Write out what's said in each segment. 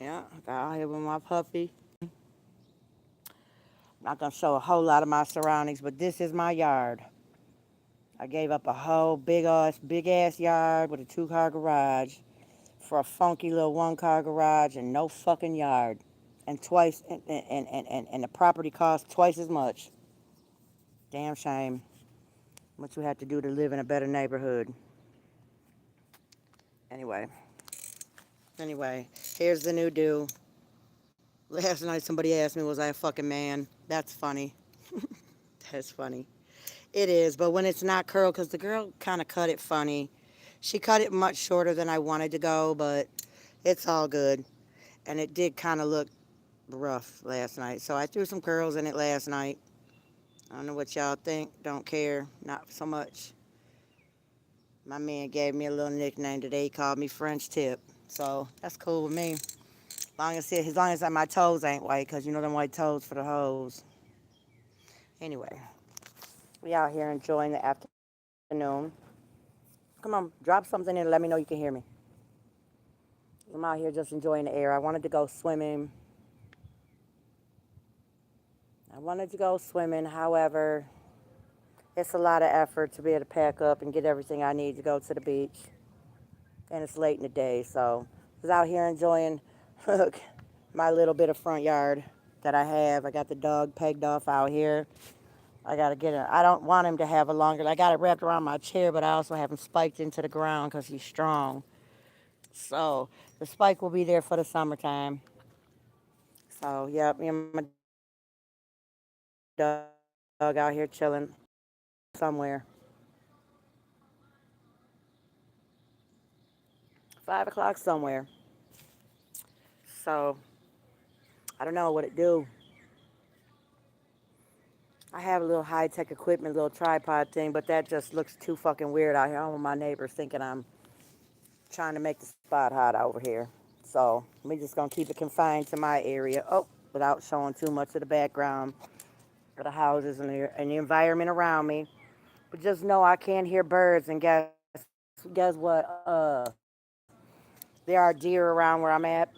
Yeah, I got out here with my puppy. Not gonna show a whole lot of my surroundings, but this is my yard. I gave up a whole big ass yard with a 2-car garage for a funky little 1-car garage and no fucking yard. And twice and the property cost twice as much. Damn shame. What you had to do to live in a better neighborhood. Anyway. Anyway, here's the new do. Last night somebody asked me, was I a fucking man? That's funny. That's funny. It is, but when it's not curled, because the girl kind of cut it funny. She cut it much shorter than I wanted to go, but it's all good. And it did kind of look rough last night. So I threw some curls in it last night. I don't know what y'all think. Don't care. Not so much. My man gave me a little nickname today. He called me French Tip. So that's cool with me. As long as my toes ain't white, because you know them white toes for the hoes. Anyway, we out here enjoying the afternoon. Come on, drop something in and let me know you can hear me. I'm out here just enjoying the air. I wanted to go swimming. However, it's a lot of effort to be able to pack up and get everything I need to go to the beach. And it's late in the day, so I was out here enjoying look, my little bit of front yard that I have. I got the dog pegged off out here. I gotta get it. I don't want him to have a longer. I got it wrapped around my chair, but I also have him spiked into the ground because he's strong. So the spike will be there for the summertime. So yep, me and my dog out here chilling somewhere. 5 o'clock somewhere. So I don't know what it do. I have a little high tech equipment, little tripod thing, but that just looks too fucking weird out here. I don't want my neighbors thinking I'm trying to make the spot hot over here. So we just gonna keep it confined to my area. Oh, without showing too much of the background of the houses and the environment around me. But just know I can hear birds, and guess what? There are deer around where I'm at,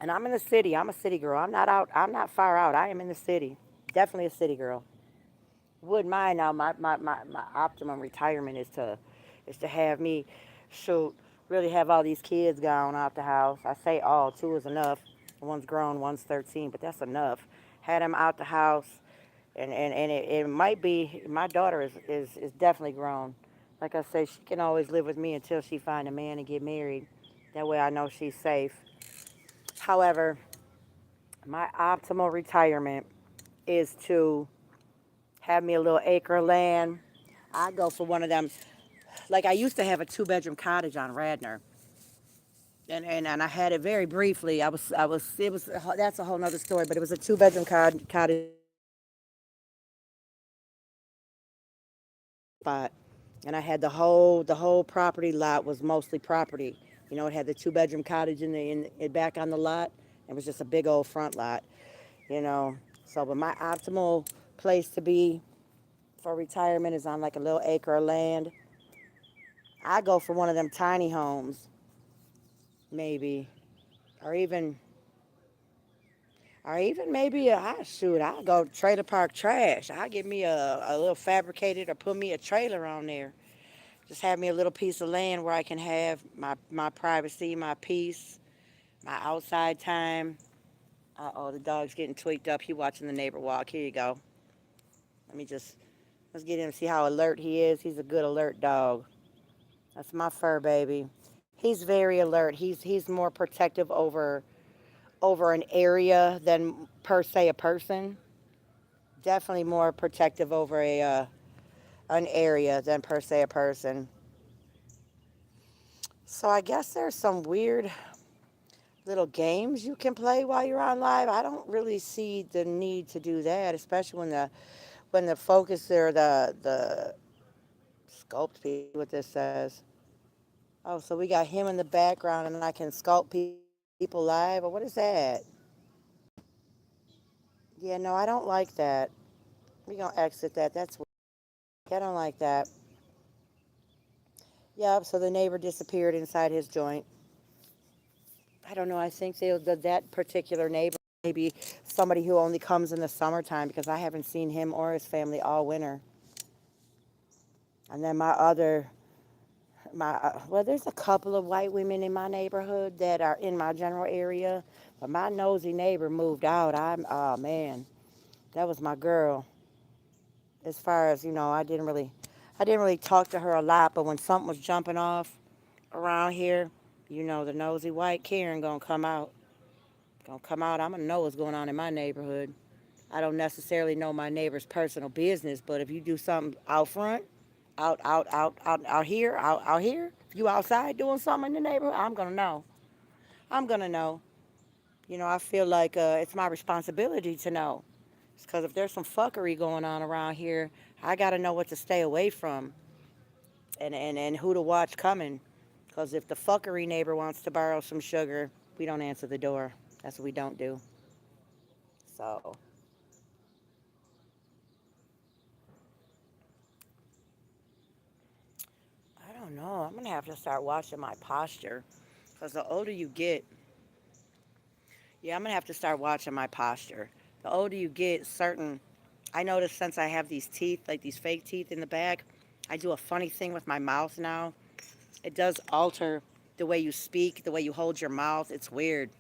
and I'm in the city. I'm a city girl. I'm not out. I'm not far out. I am in the city. Definitely a city girl. Wouldn't mind now. My optimum retirement is to have me shoot really have all these kids gone out the house. I say all, two is enough. One's grown, one's 13, but that's enough. Had them out the house, and it might be my daughter is definitely grown. Like I say, she can always live with me until she find a man and get married. That way I know she's safe. However, my optimal retirement is to have me a little acre of land. I go for one of them. Like I used to have a 2-bedroom cottage on Radnor, and I had it very briefly. It was that's a whole nother story. But it was a 2-bedroom cottage on Radnor, spot, and I had the whole property lot was mostly property. You know, it had the 2-bedroom cottage in back on the lot. It was just a big old front lot. You know, so but my optimal place to be for retirement is on like a little acre of land. I go for one of them tiny homes, maybe, or even, maybe shoot. I'll go trailer park trash. I'll get me a little fabricated or put me a trailer on there. Just have me a little piece of land where I can have my privacy, my peace, my outside time. Oh, the dog's getting tweaked up. He watching the neighbor walk. Here you go. Let me just let's get him to see how alert he is. He's a good alert dog. That's my fur baby. He's very alert. He's more protective over an area than per se a person. Definitely more protective over a an area than per se a person. So I guess there's some weird little games you can play while you're on live. I don't really see the need to do that, especially when the focus or the sculpt people. What this says. Oh, so we got him in the background, and I can sculpt people live. Or what is that? Yeah, no, I don't like that. We gonna exit that. That's weird. Yeah, I don't like that. Yep. So the neighbor disappeared inside his joint. I don't know. I think that particular neighbor maybe somebody who only comes in the summertime because I haven't seen him or his family all winter. And then well, there's a couple of white women in my neighborhood that are in my general area, but my nosy neighbor moved out. Oh man, that was my girl. As far as I didn't really talk to her a lot, but when something was jumping off around here, the nosy white Karen gonna come out. Gonna come out. I'm gonna know what's going on in my neighborhood. I don't necessarily know my neighbor's personal business, but if you do something out front, out here, if you outside doing something in the neighborhood, I'm gonna know. I'm gonna know. I feel like it's my responsibility to know. Because if there's some fuckery going on around here, I gotta know what to stay away from and who to watch coming. Because if the fuckery neighbor wants to borrow some sugar, we don't answer the door. That's what we don't do. So, I don't know. I'm going to have to start watching my posture. Because the older you get, yeah, I'm going to have to start watching my posture. The older you get, I notice since I have these teeth, like these fake teeth in the back, I do a funny thing with my mouth now. It does alter the way you speak, the way you hold your mouth. It's weird.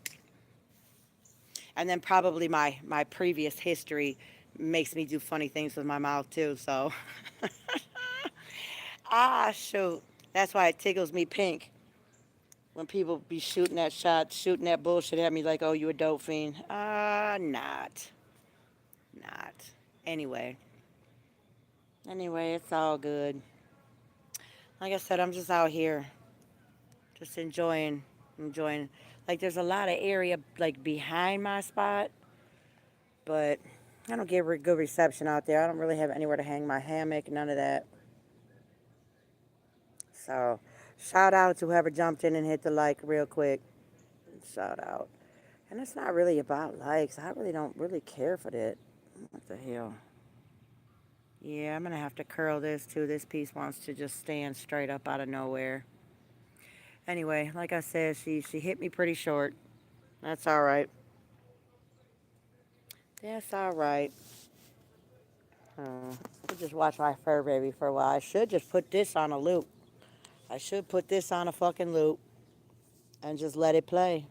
And then probably my previous history makes me do funny things with my mouth too. So, shoot. That's why it tickles me pink when people be shooting that shot, shooting that bullshit at me like, oh, you a dope fiend. Not. Anyway, it's all good. Like I said, I'm just out here, just enjoying. Like, there's a lot of area like behind my spot, but I don't get good reception out there. I don't really have anywhere to hang my hammock, none of that. So, shout out to whoever jumped in and hit the like real quick. Shout out. And it's not really about likes. I really don't really care for that. What the hell? Yeah, I'm gonna have to curl this too. This piece wants to just stand straight up out of nowhere. Anyway, like I said, she hit me pretty short. That's all right. That's all right. I'll just watch my fur baby for a while. I should just put this on a loop. I should put this on a fucking loop and just let it play.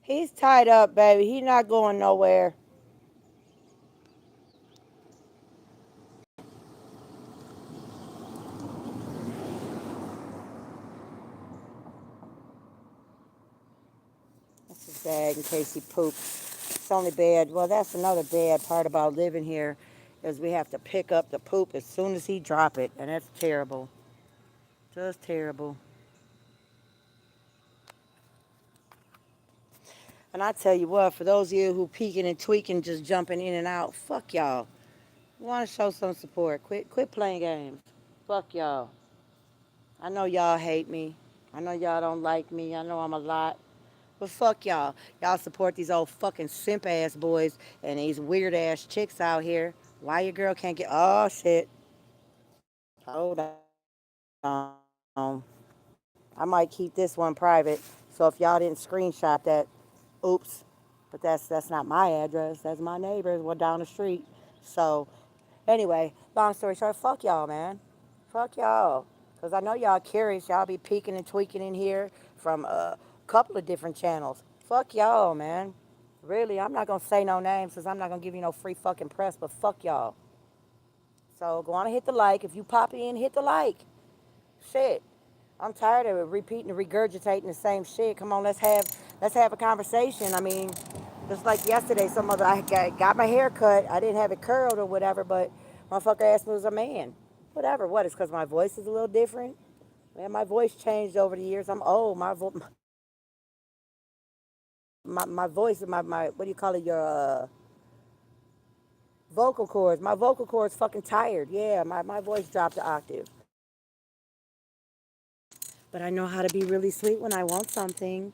He's tied up, baby. He's not going nowhere. That's his bag in case he poops. It's only bad. Well, that's another bad part about living here is we have to pick up the poop as soon as he drop it, and that's terrible. Just terrible. And I tell you what, for those of you who peeking and tweaking, just jumping in and out, fuck y'all. Want to show some support? Quit playing games. Fuck y'all. I know y'all hate me. I know y'all don't like me. I know I'm a lot. But fuck y'all. Y'all support these old fucking simp ass boys and these weird ass chicks out here. Why your girl can't get? Oh shit. Hold on. I might keep this one private. So if y'all didn't screenshot that, oops. But that's not my address. That's my neighbor's. We're down the street. So anyway, long story short, fuck y'all, man. Fuck y'all. Because I know y'all curious. Y'all be peeking and tweaking in here from a couple of different channels. Fuck y'all, man. Really, I'm not going to say no names because I'm not going to give you no free fucking press, but fuck y'all. So go on and hit the like. If you pop in, hit the like. Shit. I'm tired of repeating and regurgitating the same shit. Come on, let's have a conversation. I mean, just like yesterday, I got my hair cut. I didn't have it curled or whatever, but motherfucker asked me was a man. Whatever. What? It's because my voice is a little different. Man, my voice changed over the years. I'm old. My voice, my what do you call it? Your vocal cords. My vocal cords fucking tired. Yeah, my voice dropped an octave. But I know how to be really sweet when I want something.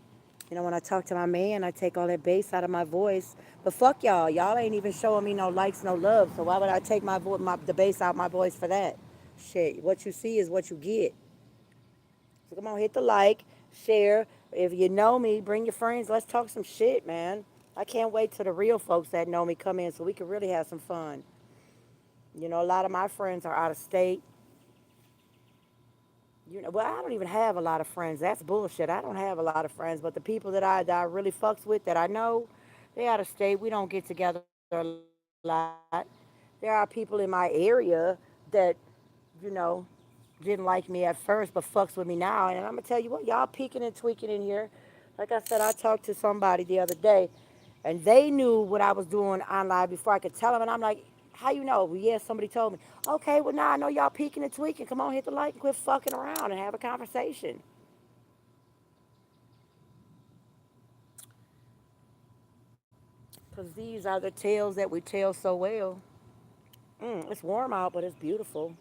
You know, when I talk to my man, I take all that bass out of my voice. But fuck y'all. Y'all ain't even showing me no likes, no love. So why would I take the bass out my voice for that? Shit, what you see is what you get. So come on, hit the like, share. If you know me, bring your friends. Let's talk some shit, man. I can't wait till the real folks that know me come in so we can really have some fun. You know, a lot of my friends are out of state. You know, well, I don't even have a lot of friends. That's bullshit. I don't have a lot of friends, but the people that I really fucks with that I know, they out of state. We don't get together a lot. There are people in my area that, you know, didn't like me at first, but fucks with me now. And I'm gonna tell you what, y'all peeking and tweaking in here. Like I said, I talked to somebody the other day, and they knew what I was doing online before I could tell them. And I'm like, how you know? Well, yeah, somebody told me. Okay, well, now I know y'all peeking and tweaking. Come on, hit the like and quit fucking around and have a conversation. Because these are the tales that we tell so well. It's warm out, but it's beautiful.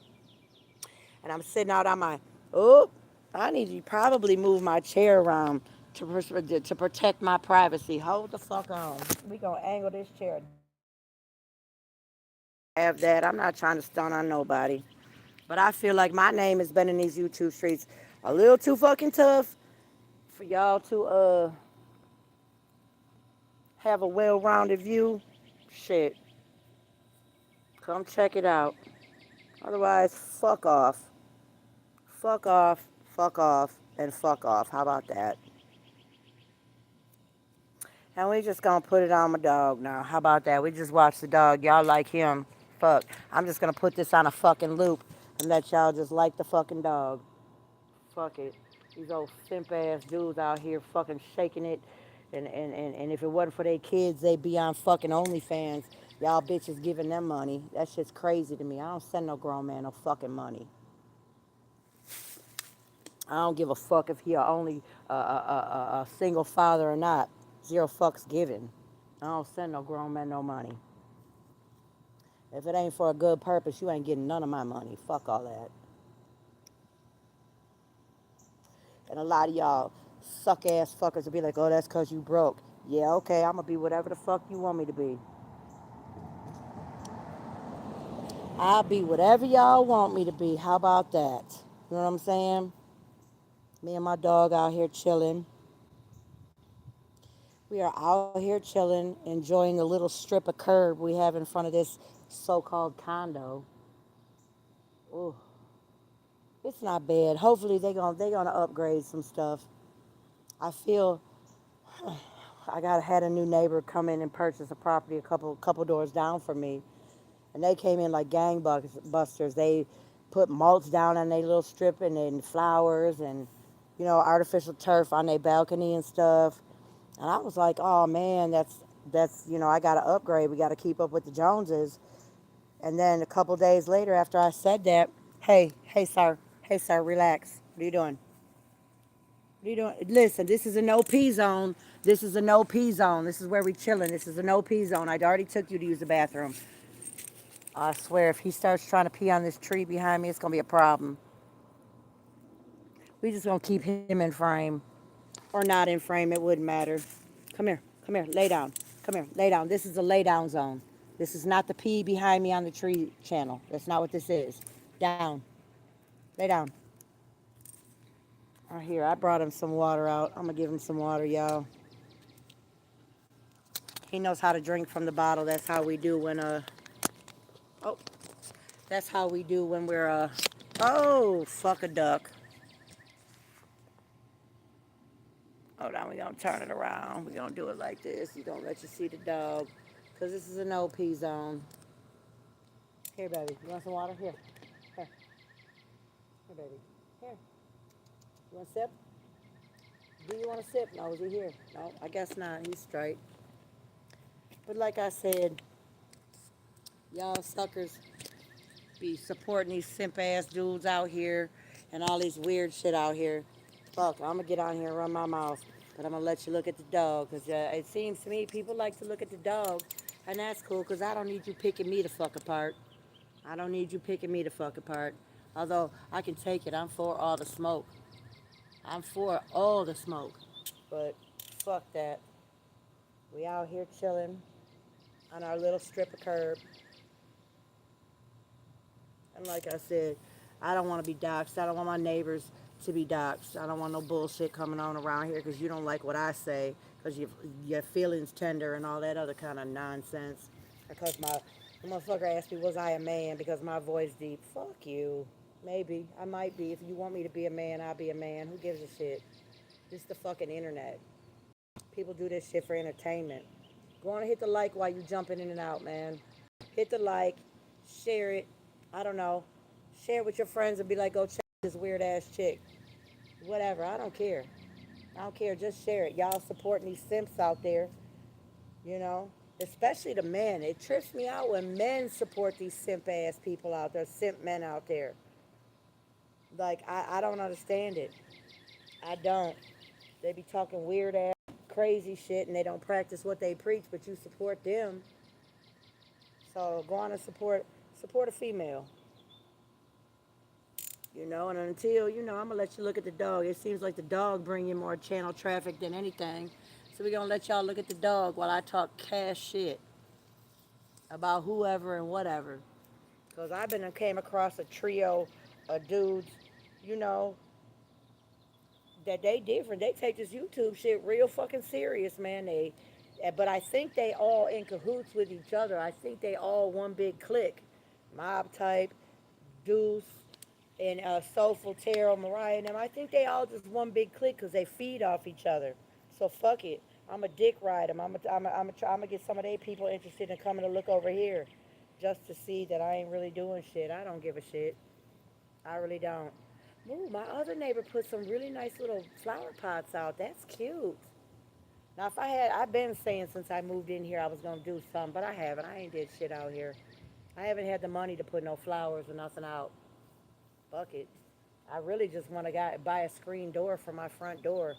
And I'm sitting out on my, oh, I need to probably move my chair around to protect my privacy. Hold the fuck on. We gonna angle this chair down. Have that. I'm not trying to stun on nobody. But I feel like my name has been in these YouTube streets a little too fucking tough for y'all to have a well-rounded view. Shit, come check it out. Otherwise, fuck off. Fuck off, fuck off, and fuck off. How about that? And we just gonna put it on my dog now. How about that? We just watch the dog. Y'all like him. Fuck. I'm just gonna put this on a fucking loop and let y'all just like the fucking dog. Fuck it. These old simp ass dudes out here fucking shaking it. And if it wasn't for their kids, they'd be on fucking OnlyFans. Y'all bitches giving them money. That shit's crazy to me. I don't send no grown man no fucking money. I don't give a fuck if he a only a single father or not. Zero fucks given. I don't send no grown man no money. If it ain't for a good purpose, you ain't getting none of my money. Fuck all that. And a lot of y'all suck ass fuckers will be like, oh, that's because you broke. Yeah, okay, I'm going to be whatever the fuck you want me to be. I'll be whatever y'all want me to be. How about that? You know what I'm saying? Me and my dog out here chilling. We are out here chilling, enjoying the little strip of curb we have in front of this so-called condo. Ooh, it's not bad. Hopefully they gonna upgrade some stuff. I feel I got had a new neighbor come in and purchase a property a couple doors down from me, and they came in like gangbusters. They put mulch down on their little strip and then flowers and artificial turf on their balcony and stuff. And I was like, oh man, that's I got to upgrade. We got to keep up with the Joneses. And then a couple days later, after I said that, hey sir, relax. What are you doing? What are you doing? Listen, this is a no pee zone. This is a no pee zone. This is where we chilling. This is a no pee zone. I already took you to use the bathroom. I swear, if he starts trying to pee on this tree behind me, it's gonna be a problem. We just gonna keep him in frame or not in frame. It wouldn't matter. Come here, lay down. Come here, lay down. This is a lay down zone. This is not the pee behind me on the tree channel. That's not what this is. Down, lay down. Right here, I brought him some water out. I'm gonna give him some water, y'all. He knows how to drink from the bottle. That's how we do when oh, that's how we do when we're oh, fuck a duck. Hold on, we gonna turn it around. We gonna do it like this. You don't let you see the dog, cause this is an OP zone. Here, baby. You want some water? Here, here, here, baby. Here. You want a sip? Do you want a sip? No, is he here? No, I guess not. He's straight. But like I said, y'all suckers Be supporting these simp ass dudes out here and all this weird shit out here. Fuck, I'm gonna get on here and run my mouth, but I'm gonna let you look at the dog because it seems to me people like to look at the dog, and that's cool because I don't need you picking me the fuck apart. I don't need you picking me the fuck apart. Although I can take it, I'm for all the smoke. I'm for all the smoke, but fuck that. We out here chilling on our little strip of curb. And like I said, I don't want to be doxxed. I don't want my neighbors to be doxxed. I don't want no bullshit coming on around here because you don't like what I say because your feelings tender and all that other kind of nonsense. Because the motherfucker asked me, was I a man because my voice deep? Fuck you. Maybe. I might be. If you want me to be a man, I'll be a man. Who gives a shit? It's the fucking internet. People do this shit for entertainment. Go on and hit the like while you jumping in and out, man. Hit the like, share it. I don't know. Share it with your friends and be like, go check this weird ass chick. Whatever. I don't care. I don't care. Just share it. Y'all supporting these simps out there, you know? Especially the men. It trips me out when men support these simp ass people out there, simp men out there. Like, I don't understand it. I don't. They be talking weird ass, crazy shit and they don't practice what they preach, but you support them. So go on and support a female. You know, and until, I'm going to let you look at the dog. It seems like the dog bring you more channel traffic than anything. So we're going to let y'all look at the dog while I talk cash shit about whoever and whatever. Because came across a trio of dudes, you know, that they different. They take this YouTube shit real fucking serious, man. But I think they all in cahoots with each other. I think they all one big clique. Mob type, Deuce, and Soulful, Terrell, Mariah, and them. I think they all just one big clique because they feed off each other. So fuck it. I'm a dick ride them. I'm a get some of their people interested in coming to look over here just to see that I ain't really doing shit. I don't give a shit. I really don't. Ooh, my other neighbor put some really nice little flower pots out. That's cute. Now, I've been saying since I moved in here I was going to do something, but I haven't. I ain't did shit out here. I haven't had the money to put no flowers or nothing out. Fuck it. I really just want to buy a screen door for my front door.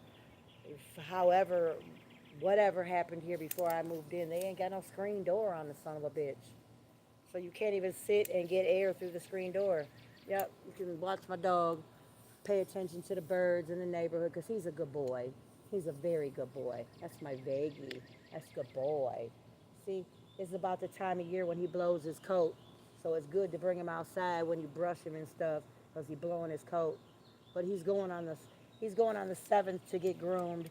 However, whatever happened here before I moved in, they ain't got no screen door on the son of a bitch. So you can't even sit and get air through the screen door. Yep, you can watch my dog, pay attention to the birds in the neighborhood because he's a good boy. He's a very good boy. That's my Vaggie. That's a good boy. See, it's about the time of year when he blows his coat. So it's good to bring him outside when you brush him and stuff because he's blowing his coat. But he's going on the 7th to get groomed,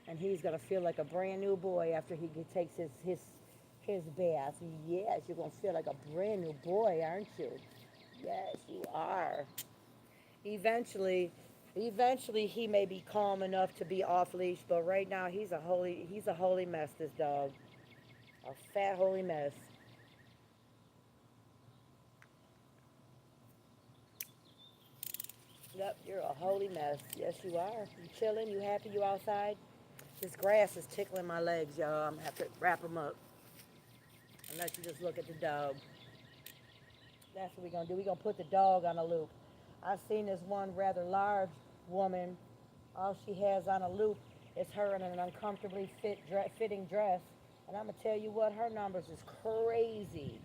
and he's gonna feel like a brand new boy after takes his bath. Yes, you're gonna feel like a brand new boy, aren't you? Yes, you are. Eventually, eventually he may be calm enough to be off leash, but right now he's a holy mess. This dog, a fat holy mess. Yep, you're a holy mess. Yes, you are. You chilling? You happy? You outside? This grass is tickling my legs, y'all. I'm gonna have to wrap them up and let you just look at the dog. That's what we're gonna do. We're gonna put the dog on a loop. I've seen this one rather large woman. All she has on a loop is her in an uncomfortably fitting dress. And I'm gonna tell you what, her numbers is crazy.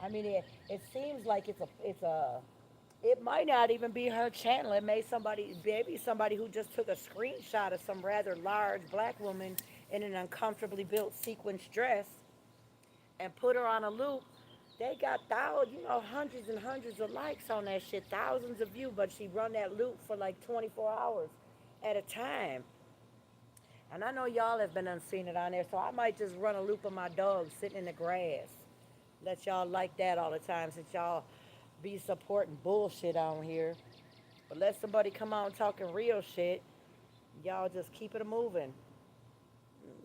I mean, it seems like it might not even be her channel. It may maybe somebody who just took a screenshot of some rather large black woman in an uncomfortably built sequence dress and put her on a loop. They got hundreds and hundreds of likes on that shit, thousands of views, but she run that loop for like 24 hours at a time. And I know y'all have been unseen it on there, so I might just run a loop of my dog sitting in the grass. Let y'all like that all the time since y'all be supporting bullshit on here. But let somebody come out talking real shit, y'all just keep it moving.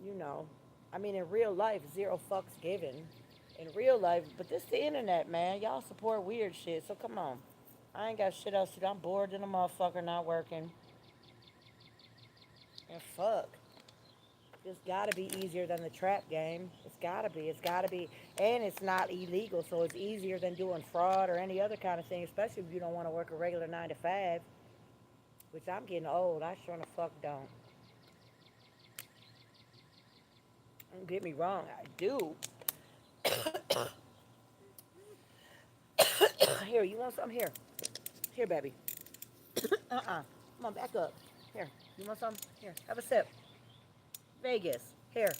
You know. I mean, in real life, zero fucks given. In real life, but this the internet, man. Y'all support weird shit, so come on. I ain't got shit else to do. I'm bored than a motherfucker not working. And fuck. It's got to be easier than the trap game. It's got to be. It's got to be. And it's not illegal, so it's easier than doing fraud or any other kind of thing, especially if you don't want to work a regular 9 to 5, which I'm getting old. I sure the fuck don't. Don't get me wrong, I do. Here, you want something? Here. Here, baby. Come on, back up. Here. You want some? Here. Have a sip. Vegas. Here.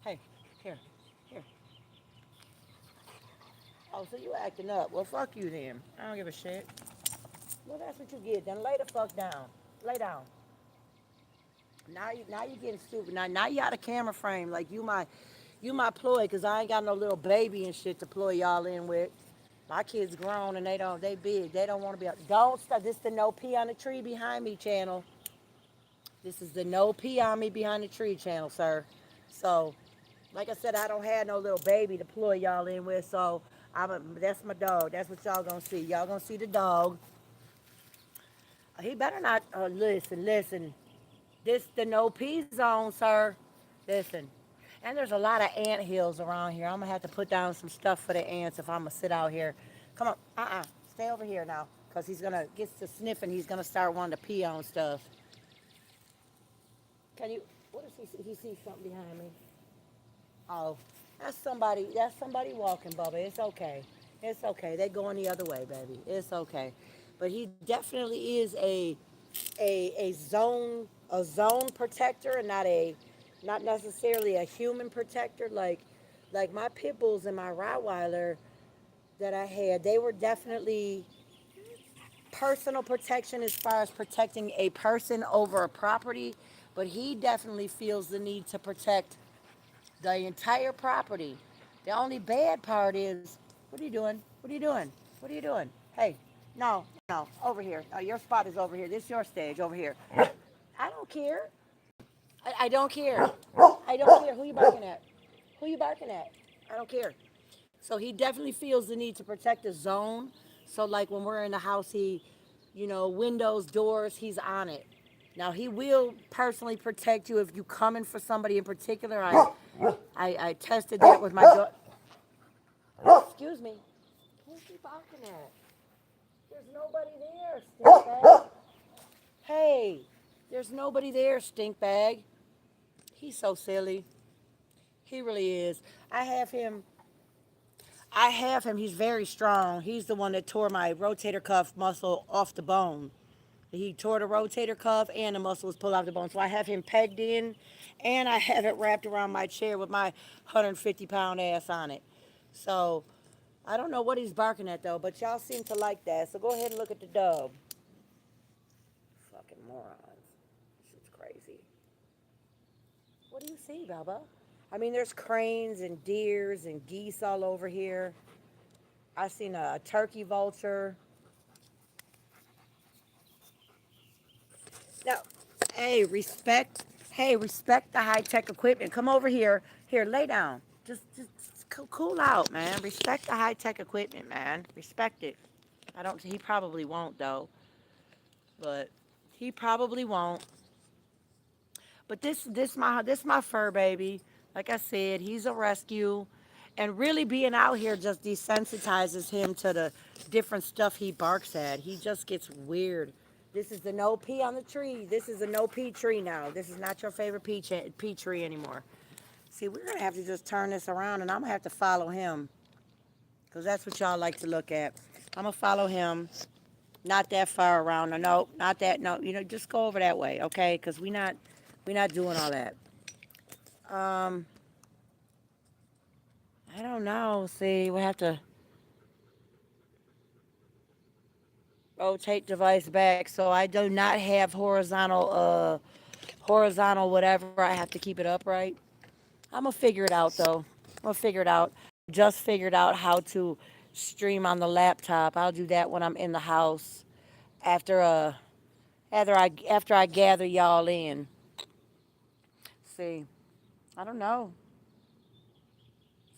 Hey. Here. Here. Oh, so you acting up. Well, fuck you then. I don't give a shit. Well, that's what you get. Then lay the fuck down. Lay down. Now you getting stupid. Now you out of camera frame. Like you my ploy, cause I ain't got no little baby and shit to ploy y'all in with. My kids grown and they big. They don't want to be. Don't stop. This the no pee on the tree behind me channel. This is the no pee on me behind the tree channel, sir. So, like I said, I don't have no little baby to ploy y'all in with. So that's my dog. That's what y'all gonna see. Y'all gonna see the dog. He better not listen. This the no pee zone, sir. Listen. And there's a lot of ant hills around here. I'm gonna have to put down some stuff for the ants if I'm gonna sit out here. Come on, stay over here now, cause he's gonna get to sniffing. He's gonna start wanting to pee on stuff. Can you? What does he see? He sees something behind me. Oh, that's somebody. That's somebody walking, Bubba. It's okay. It's okay. They going the other way, baby. It's okay. But he definitely is a zone protector and not necessarily a human protector like my pit bulls and my Rottweiler that I had. They were definitely personal protection as far as protecting a person over a property, but he definitely feels the need to protect the entire property. The only bad part is, what are you doing? What are you doing? What are you doing? Hey, no, no, over here. Your spot is over here. This is your stage over here. I don't care. I don't care. I don't care. Who you barking at? Who you barking at? I don't care. So he definitely feels the need to protect the zone. So like when we're in the house, windows, doors, he's on it. Now he will personally protect you if you coming for somebody in particular. I tested that with my daughter. Excuse me. Who's he barking at? There's nobody there, stink bag. Hey, there's nobody there, stink bag. He's so silly. He really is. I have him. I have him. He's very strong. He's the one that tore my rotator cuff muscle off the bone. He tore the rotator cuff and the muscle was pulled off the bone. So I have him pegged in and I have it wrapped around my chair with my 150-pound ass on it. So I don't know what he's barking at though, but y'all seem to like that. So go ahead and look at the dub. Fucking morons. This is crazy. What do you see, Baba? I mean, there's cranes and deers and geese all over here. I seen a turkey vulture. Now, hey, respect. Hey, respect the high tech equipment. Come over here. Here, lay down. Just cool out, man. Respect the high tech equipment, man. Respect it. I don't. He probably won't though. But he probably won't. But this my fur baby. Like I said, he's a rescue, and really being out here just desensitizes him to the different stuff he barks at. He just gets weird. This is the no pee on the tree. This is a no pee tree now. This is not your favorite pea tree anymore. See, we're gonna have to just turn this around, and I'm gonna have to follow him, cause that's what y'all like to look at. I'm gonna follow him. Not that far around. No, not that. No, just go over that way, okay? Cause we not doing all that. Um, I don't know. See, we have to rotate device back, so I do not have horizontal whatever. I have to keep it upright. I'm gonna figure it out though. I'm gonna figure it out. Just figured out how to stream on the laptop. I'll do that when I'm in the house after after I gather y'all in. See, I don't know.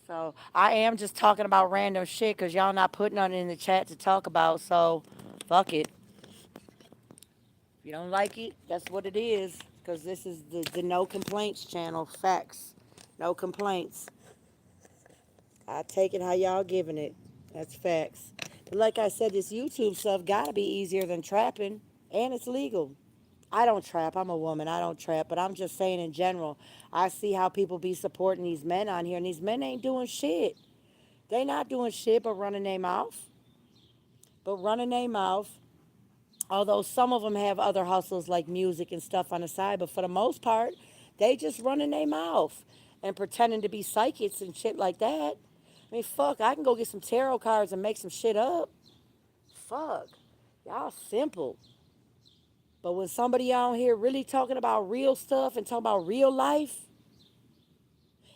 So I am just talking about random shit because y'all not putting nothing in the chat to talk about. So fuck it. If you don't like it, that's what it is. Because this is the no complaints channel. Facts. No complaints. I take it how y'all giving it. That's facts. But like I said, this YouTube stuff gotta be easier than trapping, and it's legal. I don't trap. I'm a woman. I don't trap. But I'm just saying in general, I see how people be supporting these men on here, and these men ain't doing shit. They not doing shit but running their mouth. But running their mouth. Although some of them have other hustles like music and stuff on the side, but for the most part, they just running their mouth and pretending to be psychics and shit like that. I mean, fuck, I can go get some tarot cards and make some shit up. Fuck. Y'all simple. But when somebody out here really talking about real stuff and talking about real life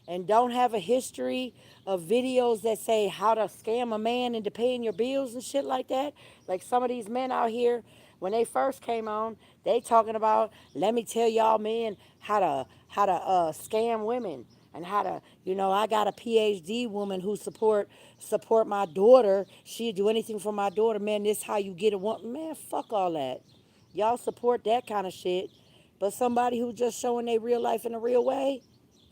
and don't have a history of videos that say how to scam a man into paying your bills and shit like that, like some of these men out here, when they first came on, they talking about, let me tell y'all men how to scam women and how to, I got a PhD woman who support my daughter. She'd do anything for my daughter. Man, this how you get a woman. Man, fuck all that. Y'all support that kind of shit. But somebody who just showing their real life in a real way,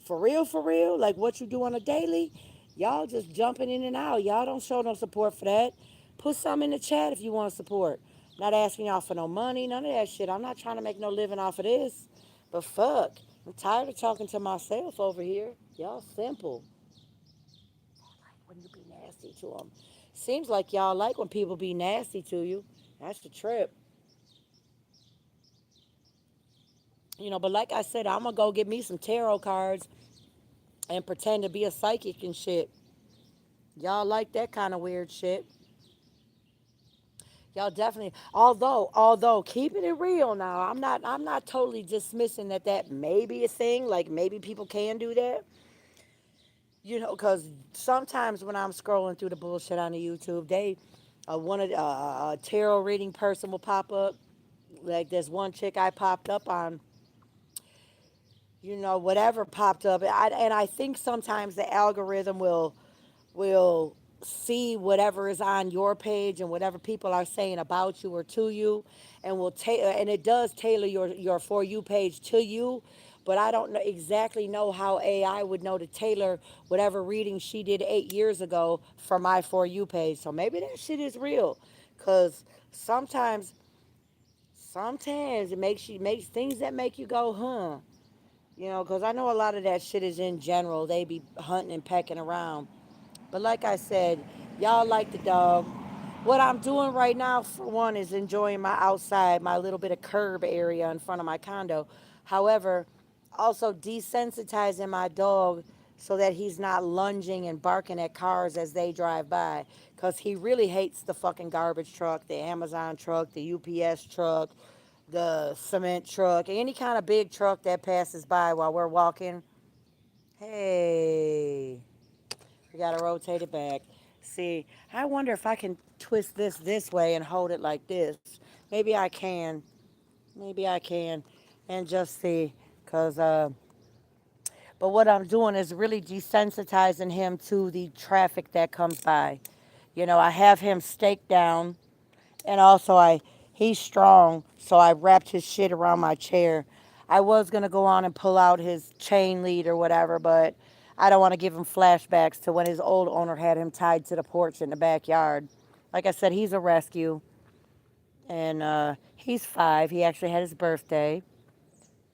for real, like what you do on a daily, y'all just jumping in and out. Y'all don't show no support for that. Put some in the chat if you want support. Not asking y'all for no money, none of that shit. I'm not trying to make no living off of this. But fuck, I'm tired of talking to myself over here. Y'all simple. When you be nasty to them. Seems like y'all like when people be nasty to you. That's the trip. But like I said, I'm gonna go get me some tarot cards and pretend to be a psychic and shit. Y'all like that kind of weird shit. Y'all definitely. Although, keeping it real now, I'm not totally dismissing that may be a thing. Like maybe people can do that. Because sometimes when I'm scrolling through the bullshit on the YouTube, one of a tarot reading person will pop up. Like there's one chick I popped up on, whatever popped up. And I think sometimes the algorithm will see whatever is on your page and whatever people are saying about you or to you, and and it does tailor your for you page to you. But I don't exactly know how AI would know to tailor whatever reading she did 8 years ago for my for you page. So maybe that shit is real, cause sometimes sometimes it makes things that make you go, huh? Because I know a lot of that shit is in general. They be hunting and pecking around. But like I said, y'all like the dog. What I'm doing right now, for one, is enjoying my outside, my little bit of curb area in front of my condo. However, also desensitizing my dog so that he's not lunging and barking at cars as they drive by. Because he really hates the fucking garbage truck, the Amazon truck, the UPS truck, the cement truck, any kind of big truck that passes by while we're walking. Hey. We gotta rotate it back. See, I wonder if I can twist this way and hold it like this. Maybe I can. Maybe I can, and just see. Cause but what I'm doing is really desensitizing him to the traffic that comes by. I have him staked down, and also he's strong, so I wrapped his shit around my chair. I was gonna go on and pull out his chain lead or whatever, but I don't want to give him flashbacks to when his old owner had him tied to the porch in the backyard. Like I said, he's a rescue, and he's 5. He actually had his birthday,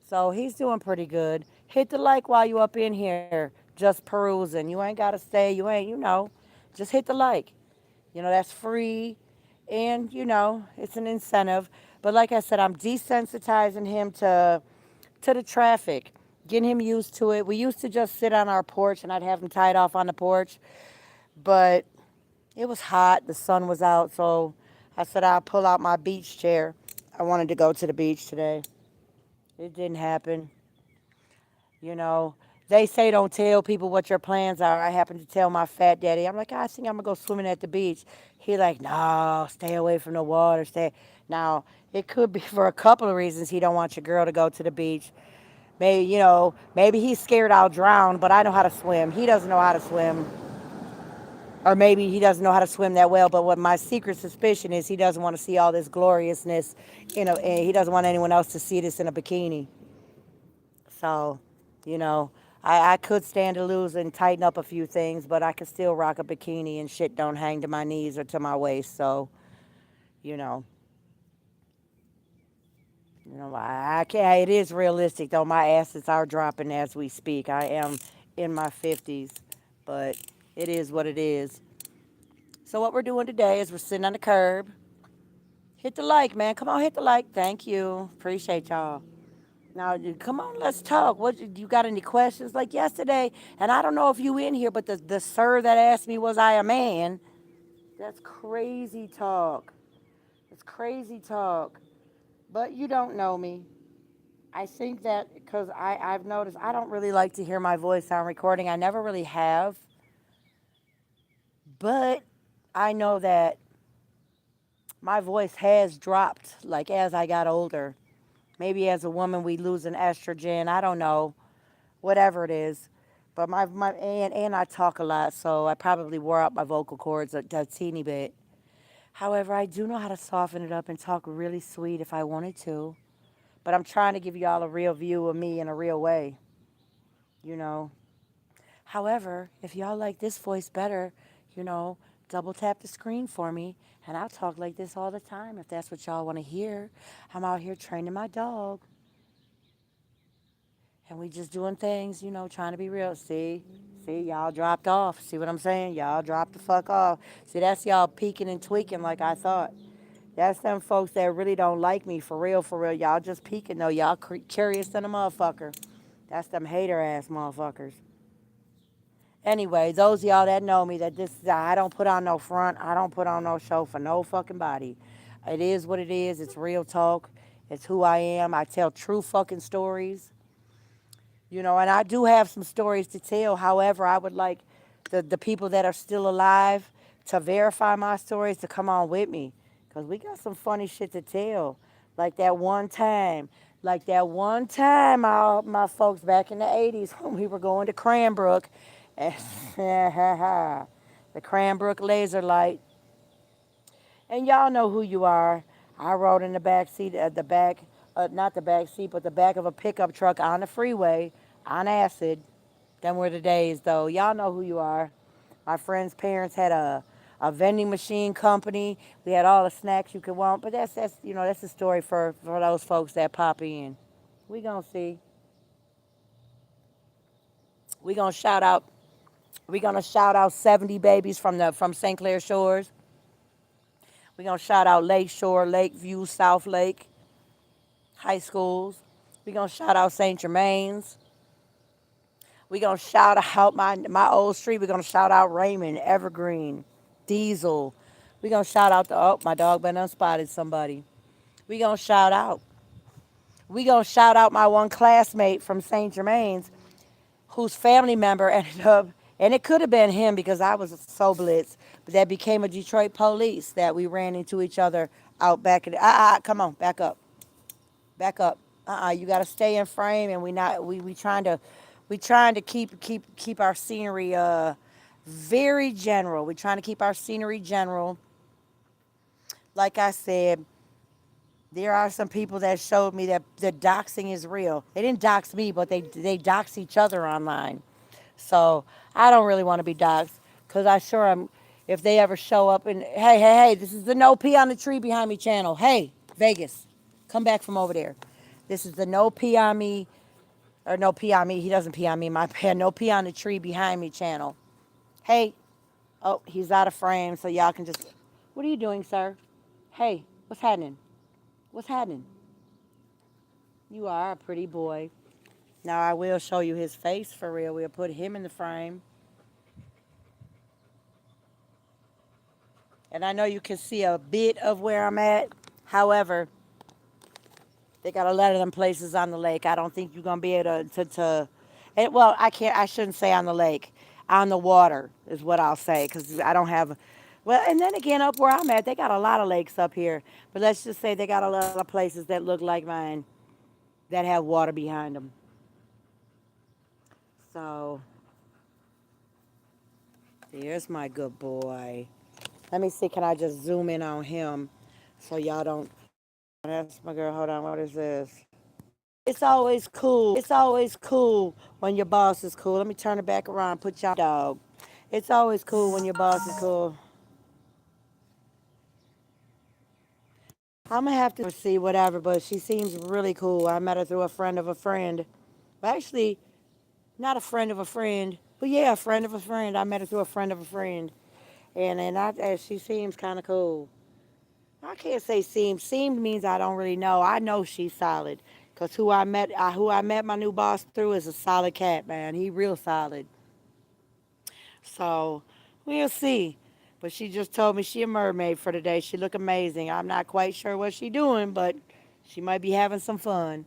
so he's doing pretty good. Hit the like while you up in here, just perusing. You ain't gotta stay. You ain't, just hit the like. That's free, and it's an incentive. But like I said, I'm desensitizing him to the traffic, getting him used to it. We used to just sit on our porch, and I'd have him tied off on the porch, but it was hot. The sun was out, so I said I'll pull out my beach chair. I wanted to go to the beach today. It didn't happen. You know, they say don't tell people what your plans are. I happen to tell my fat daddy. I'm like, I think I'm gonna go swimming at the beach. He like, no, stay away from the water. Stay. Now it could be for a couple of reasons. He don't want your girl to go to the beach. Maybe maybe he's scared I'll drown, but I know how to swim. He doesn't know how to swim, or maybe he doesn't know how to swim that well. But what my secret suspicion is, he doesn't want to see all this gloriousness. And he doesn't want anyone else to see this in a bikini. So, you know, I could stand to lose and tighten up a few things, but I could still rock a bikini and shit don't hang to my knees or to my waist. So, you know, I can't. It is realistic though. My assets are dropping as we speak. I am in my 50s, but it is what it is. So what we're doing today is we're sitting on the curb. Hit the like, man. Come on, hit the like. Thank you. Appreciate y'all. Now, come on, let's talk. What you got any questions? Like yesterday, and I don't know if you in here, but the sir that asked me was I a man? That's crazy talk. It's crazy talk. But you don't know me. I think that because I've noticed I don't really like to hear my voice on recording. I never really have. But I know that my voice has dropped like as I got older. Maybe as a woman we lose an estrogen. I don't know. Whatever it is. But my and I talk a lot, so I probably wore out my vocal cords a teeny bit. However, I do know how to soften it up and talk really sweet if I wanted to. But I'm trying to give y'all a real view of me in a real way, you know. However, if y'all like this voice better, you know, double tap the screen for me and I'll talk like this all the time if that's what y'all want to hear. I'm out here training my dog and we just doing things, trying to be real. See, y'all dropped off. See what I'm saying? Y'all dropped the fuck off. See, that's y'all peeking and tweaking like I thought. That's them folks that really don't like me for real, for real. Y'all just peeking though. Y'all curious than a motherfucker. That's them hater ass motherfuckers. Anyway, those of y'all that know me, that I don't put on no front. I don't put on no show for no fucking body. It is what it is. It's real talk. It's who I am. I tell true fucking stories. And I do have some stories to tell. However, I would like the people that are still alive to verify my stories to come on with me. Because we got some funny shit to tell. Like that one time. Like that one time, my folks back in the 80s when we were going to Cranbrook. And the Cranbrook laser light. And y'all know who you are. I rode in the back seat, not the back seat, but the back of a pickup truck on the freeway on acid. Them were the days, though. Y'all know who you are. My friend's parents had a vending machine company. We had all the snacks you could want. But that's a story for those folks that pop in. We gonna see. We gonna shout out. We gonna shout out 70 babies from St. Clair Shores. We gonna shout out Lakeshore, Lakeview, South Lake high schools. We gonna shout out St. Germain's. We gonna shout out my old street. We gonna shout out Raymond, Evergreen, Diesel. We gonna shout out my dog been unspotted somebody. We gonna shout out. We gonna shout out my one classmate from St. Germain's, whose family member ended up, and it could have been him because I was so blitzed, but that became a Detroit police that we ran into each other out back in. Come on, back up. Back up. You got to stay in frame, and we trying to keep our scenery very general. We trying to keep our scenery general. Like I said, there are some people that showed me that the doxing is real. They didn't dox me, but they dox each other online. So I don't really want to be doxxed because I sure am. If they ever show up and hey, this is the No Pee on the Tree Behind Me channel. Hey, Vegas, come back from over there. This is the No Pee on Me, or No Pee on Me. He doesn't pee on me. My pen. No Pee on the Tree Behind Me channel. Hey, oh, he's out of frame, so y'all can just. What are you doing, sir? Hey, what's happening? What's happening? You are a pretty boy. Now I will show you his face for real. We'll put him in the frame. And I know you can see a bit of where I'm at. However, they got a lot of them places on the lake. I don't think you're gonna be able well, I shouldn't say on the lake. On the water is what I'll say, because I don't have well, and then again, up where I'm at, they got a lot of lakes up here. But let's just say they got a lot of places that look like mine that have water behind them. So, here's my good boy. Let me see, can I just zoom in on him so y'all don't. That's my girl. Hold on, what is this? It's always cool. It's always cool when your boss is cool. Let me turn it back around. Put y'all dog. It's always cool when your boss is cool. I'm gonna have to see whatever, but she seems really cool. I met her through a friend of a friend. Well, actually, not a friend of a friend, but yeah, a friend of a friend. I met her through a friend of a friend, and she seems kind of cool. I can't say seemed. Seemed means I don't really know. I know she's solid, cause who I met my new boss through is a solid cat, man. He real solid. So we'll see. But she just told me she a mermaid for today. She look amazing. I'm not quite sure what she doing, but she might be having some fun.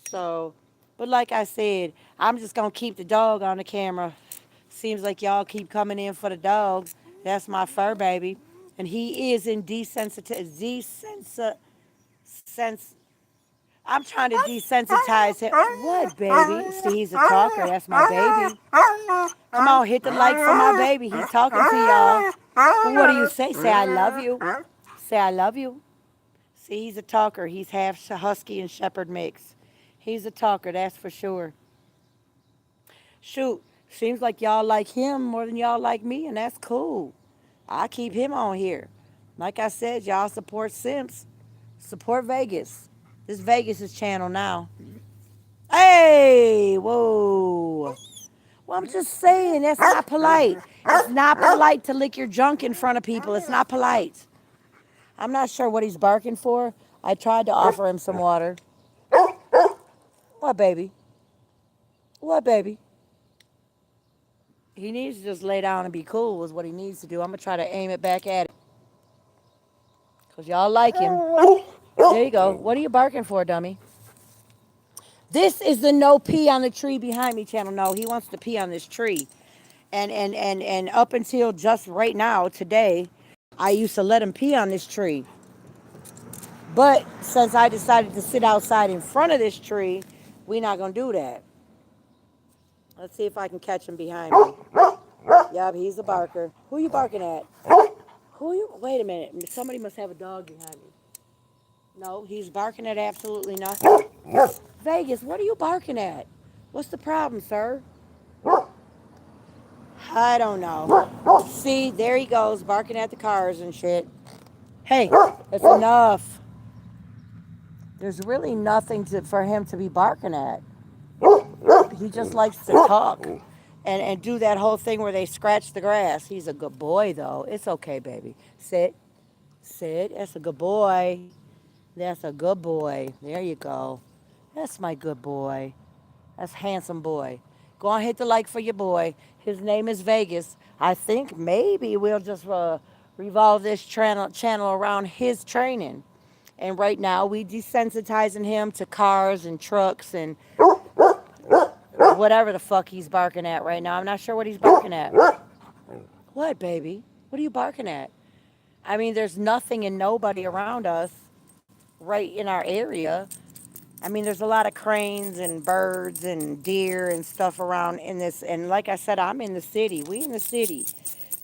So, but like I said, I'm just gonna keep the dog on the camera. Seems like y'all keep coming in for the dog. That's my fur baby, and he is in sense. I'm trying to desensitize him. What baby? See, he's a talker. That's my baby. Come on, hit the like for my baby. He's talking to y'all. Well, what do you say? Say I love you. Say I love you. See, he's a talker. He's half husky and shepherd mix. He's a talker, that's for sure. Shoot, seems like y'all like him more than y'all like me, and that's cool. I keep him on here. Like I said, y'all support Simps. Support Vegas. This Vegas' channel now. Hey, whoa. Well, I'm just saying, that's not polite. It's not polite to lick your junk in front of people. It's not polite. I'm not sure what he's barking for. I tried to offer him some water. What, baby? What, baby? He needs to just lay down and be cool, is what he needs to do. I'm going to try to aim it back at him. Because y'all like him. There you go. What are you barking for, dummy? This is the no pee on the tree behind me channel. No, he wants to pee on this tree. And up until just right now, today, I used to let him pee on this tree. But since I decided to sit outside in front of this tree, we're not going to do that. Let's see if I can catch him behind me. Yep, he's a barker. Who are you barking at? Who are you? Wait a minute. Somebody must have a dog behind me. No, he's barking at absolutely nothing. Vegas, what are you barking at? What's the problem, sir? I don't know. See, there he goes, barking at the cars and shit. Hey, that's enough. There's really nothing for him to be barking at. He just likes to talk and do that whole thing where they scratch the grass. He's a good boy, though. It's okay, baby. Sit. Sit. That's a good boy. That's a good boy. There you go. That's my good boy. That's handsome boy. Go on, hit the like for your boy. His name is Vegas. I think maybe we'll just revolve this channel around his training. And right now we desensitizing him to cars and trucks and whatever the fuck he's barking at right now. I'm not sure what he's barking at. What, baby? What are you barking at? I mean, there's nothing and nobody around us right in our area. I mean, there's a lot of cranes and birds and deer and stuff around in this. And like I said, I'm in the city. We in the city.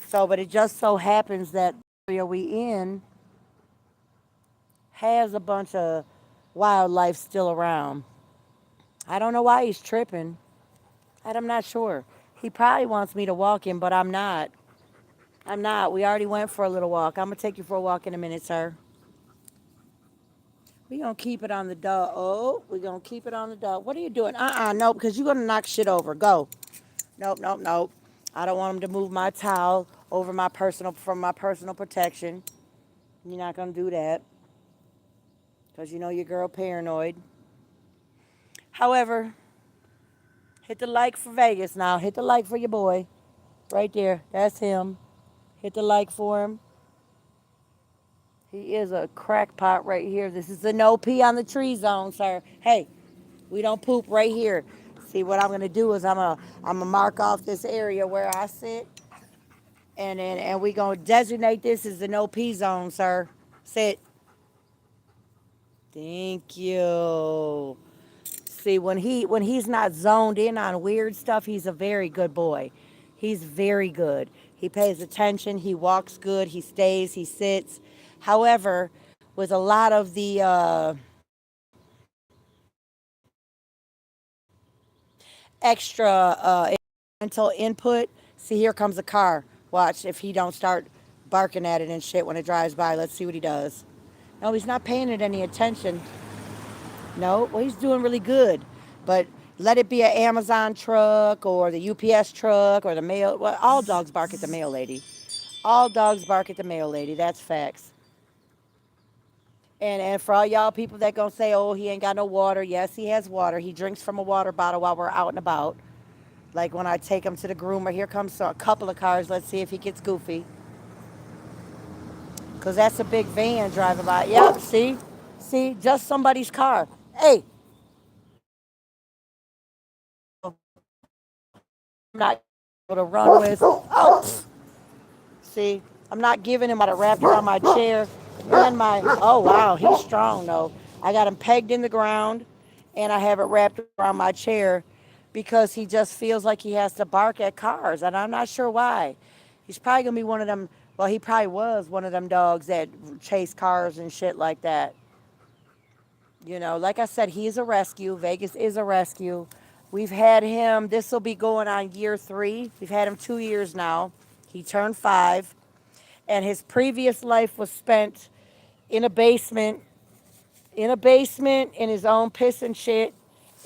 So, but it just so happens that the area we in has a bunch of wildlife still around. I don't know why he's tripping. I'm not sure. He probably wants me to walk him, but I'm not. I'm not. We already went for a little walk. I'm going to take you for a walk in a minute, sir. We're going to keep it on the dog. Oh, we're going to keep it on the dog. What are you doing? No, because you're going to knock shit over. Go. Nope, nope, nope. I don't want him to move my towel over from my personal protection. You're not going to do that. Because you know your girl paranoid. However, hit the like for Vegas now. Hit the like for your boy. Right there. That's him. Hit the like for him. He is a crackpot right here. This is the no pee on the tree zone, sir. Hey, we don't poop right here. See, what I'm gonna do is I'm gonna mark off this area where I sit, and we gonna designate this as the no pee zone, sir. Sit. Thank you. See, when he's not zoned in on weird stuff, he's a very good boy. He's very good. He pays attention. He walks good. He stays. He sits. However, with a lot of the extra mental input. See, here comes a car. Watch if he don't start barking at it and shit when it drives by. Let's see what he does. No, he's not paying it any attention. No, well, he's doing really good. But let it be an Amazon truck or the UPS truck or the mail. Well, all dogs bark at the mail lady. All dogs bark at the mail lady. That's facts. And for all y'all people that gonna say, oh, he ain't got no water. Yes, he has water. He drinks from a water bottle while we're out and about. Like when I take him to the groomer, here comes a couple of cars. Let's see if he gets goofy. Because that's a big van driving by. Yep, see? See? Just somebody's car. Hey, I'm not able to run with. Oh, see? I'm not giving him what I wrapped around my chair and my. Oh, wow. He's strong, though. I got him pegged in the ground and I have it wrapped around my chair because he just feels like he has to bark at cars. And I'm not sure why. He's probably going to be one of them. Well, he probably was one of them dogs that chase cars and shit like that. You know, like I said, he's a rescue. Vegas is a rescue. We've had him, this will be going on year 3. We've had him 2 years now. He turned 5. And his previous life was spent in a basement, in his own piss and shit,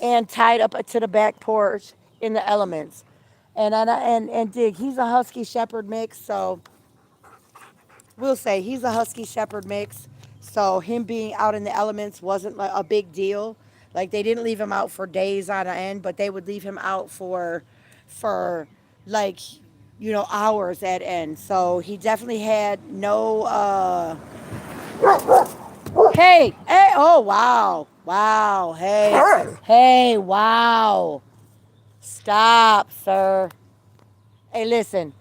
and tied up to the back porch in the elements. And dig, he's a husky shepherd mix, so we'll say he's a husky shepherd mix. So him being out in the elements wasn't like a big deal. Like they didn't leave him out for days on end, but they would leave him out for like hours at end. So he definitely had no hey, oh wow. Wow. Hey, wow. Stop, sir. Hey, listen.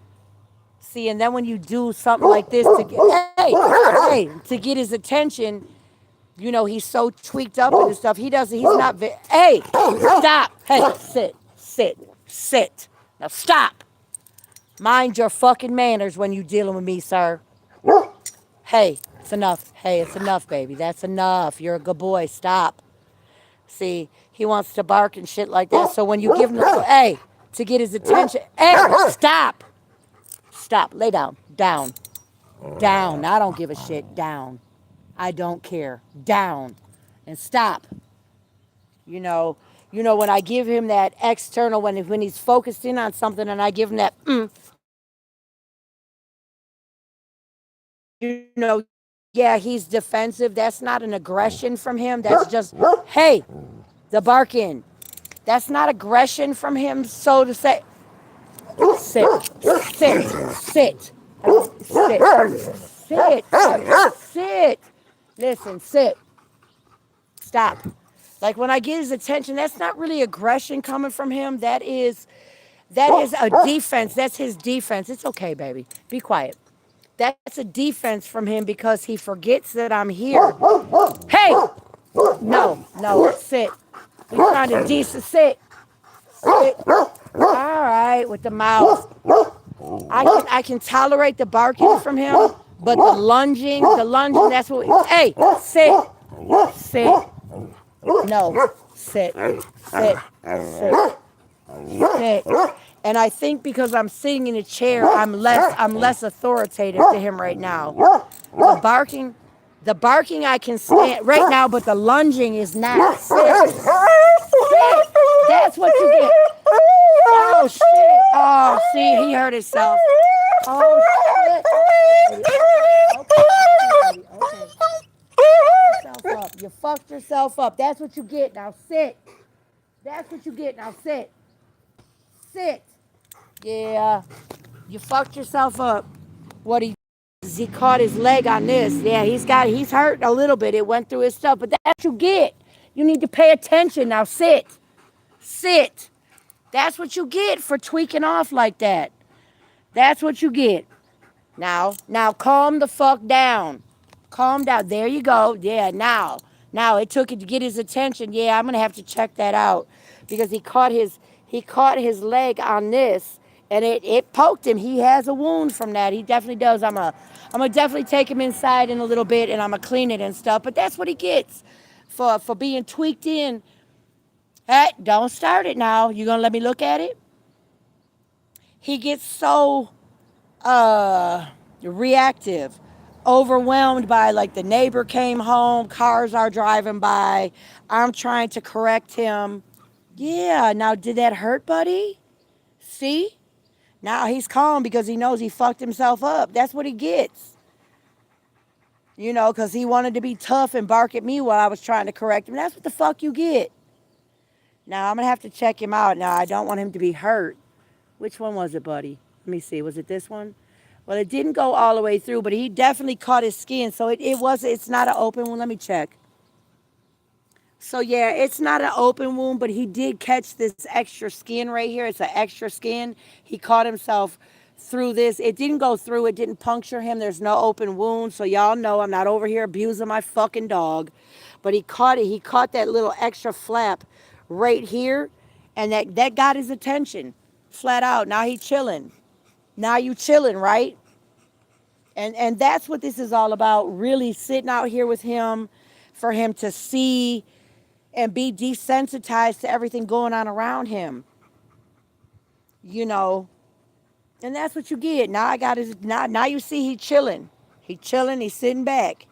See, and then when you do something like this to get, to get his attention, he's so tweaked up and stuff. He's not, hey, stop. Hey, sit. Now stop. Mind your fucking manners when you dealing with me, sir. Hey, it's enough. Hey, it's enough, baby. That's enough. You're a good boy. Stop. See, he wants to bark and shit like that. So when you give him to get his attention, hey, stop. Stop. Lay down. Down. Down. I don't give a shit. Down. I don't care. Down. And stop. When I give him that external, when he's focused in on something and I give him that, yeah, he's defensive. That's not an aggression from him. That's just, hey, the barking. That's not aggression from him, so to say. Sit. Sit. Listen, sit. Stop. Like when I get his attention, that's not really aggression coming from him. That is a defense. That's his defense. It's okay, baby. Be quiet. That's a defense from him because he forgets that I'm here. Hey! No, sit. He's trying to sit. Sit. All right, with the mouth. I can tolerate the barking from him, but the lunging, that's what. Hey, sit. No, sit. And I think because I'm sitting in a chair, I'm less authoritative to him right now. The barking I can stand right now, but the lunging is not. Sit. That's what you get. Oh shit. Oh, see, he hurt himself. Oh shit. Okay. You fucked yourself up. That's what you get. Now sit. That's what you get. Now sit. Sit. Yeah. You fucked yourself up. What he caught his leg on this. Yeah, he's hurt a little bit. It went through his stuff, but that's what you get. You need to pay attention. Now sit. Sit. That's what you get for tweaking off like that. That's what you get. Now calm the fuck down. Calm down. There you go. Yeah, now it took it to get his attention. Yeah, I'm gonna have to check that out because he caught his leg on this and it poked him. He has a wound from that. He definitely does. I'm gonna definitely take him inside in a little bit, and I'm gonna clean it and stuff. But that's what he gets for being tweaked in. Hey, don't start it now. You gonna let me look at it? He gets so reactive, overwhelmed by like the neighbor came home, cars are driving by. I'm trying to correct him. Yeah, now did that hurt, buddy? See? Now he's calm because he knows he fucked himself up. That's what he gets. You know, because he wanted to be tough and bark at me while I was trying to correct him. That's what the fuck you get. Now I'm going to have to check him out. Now I don't want him to be hurt. Which one was it, buddy? Let me see. Was it this one? Well, it didn't go all the way through, but he definitely caught his skin. So it's not an open one. Let me check. So yeah, it's not an open wound, but he did catch this extra skin right here. It's an extra skin. He caught himself through this. It didn't go through. It didn't puncture him. There's no open wound. So y'all know I'm not over here abusing my fucking dog. But he caught it. He caught that little extra flap right here, and that got his attention. Flat out. Now he chilling. Now you chilling, right? And that's what this is all about. Really sitting out here with him, for him to see and be desensitized to everything going on around him. You know, and that's what you get. Now I got his now you see he chilling. He chilling, he's sitting back.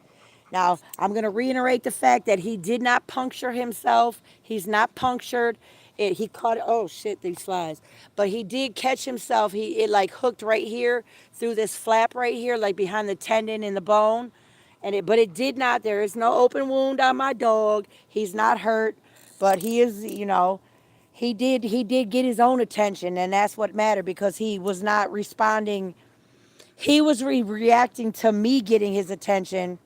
Now, I'm going to reiterate the fact that he did not puncture himself. He's not punctured. He caught it. Oh shit, these flies. But he did catch himself. It like hooked right here through this flap right here, like behind the tendon in the bone. But it did not. There is no open wound on my dog. He's not hurt, but he is, he did get his own attention, and that's what mattered, because he was not responding. He was reacting to me getting his attention.